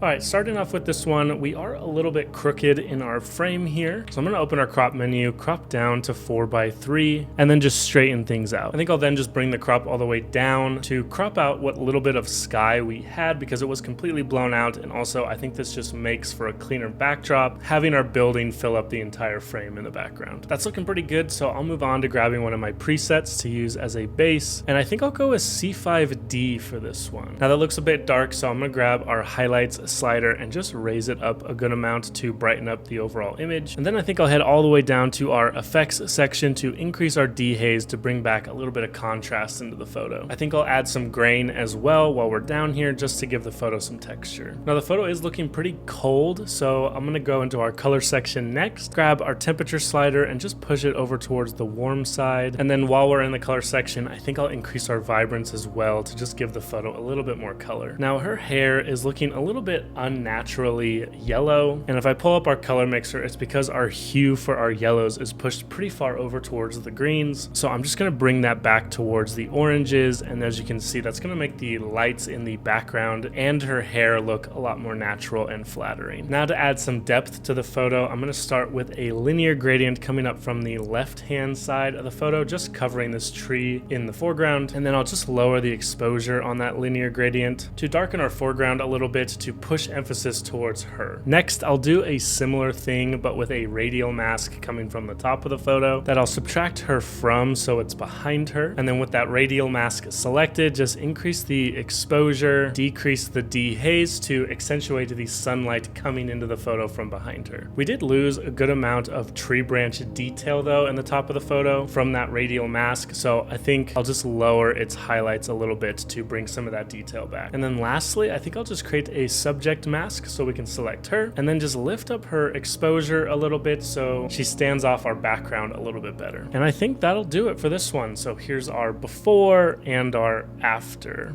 All right, starting off with this one, we are a little bit crooked in our frame here. So I'm gonna open our crop menu, crop down to 4:3, and then just straighten things out. I think I'll then just bring the crop all the way down to crop out what little bit of sky we had because it was completely blown out. And also I think this just makes for a cleaner backdrop, having our building fill up the entire frame in the background. That's looking pretty good. So I'll move on to grabbing one of my presets to use as a base. And I think I'll go with C5D for this one. Now that looks a bit dark, so I'm gonna grab our highlights slider and just raise it up a good amount to brighten up the overall image. And then I think I'll head all the way down to our effects section to increase our dehaze to bring back a little bit of contrast into the photo. I think I'll add some grain as well while we're down here just to give the photo some texture. Now the photo is looking pretty cold, so I'm gonna go into our color section next, grab our temperature slider and just push it over towards the warm side. And then while we're in the color section, I think I'll increase our vibrance as well to just give the photo a little bit more color. Now her hair is looking a little bit unnaturally yellow, and if I pull up our color mixer, it's because our hue for our yellows is pushed pretty far over towards the greens. So I'm just going to bring that back towards the oranges, and as you can see, that's going to make the lights in the background and her hair look a lot more natural and flattering. Now to add some depth to the photo, I'm going to start with a linear gradient coming up from the left hand side of the photo, just covering this tree in the foreground, and then I'll just lower the exposure on that linear gradient to darken our foreground a little bit to push emphasis towards her. Next, I'll do a similar thing but with a radial mask coming from the top of the photo that I'll subtract her from so it's behind her, and then with that radial mask selected, just increase the exposure, decrease the dehaze to accentuate the sunlight coming into the photo from behind her. We did lose a good amount of tree branch detail though in the top of the photo from that radial mask, so I think I'll just lower its highlights a little bit to bring some of that detail back. And then lastly, I think I'll just create a subject mask so we can select her and then just lift up her exposure a little bit so she stands off our background a little bit better. And I think that'll do it for this one. So here's our before and our after.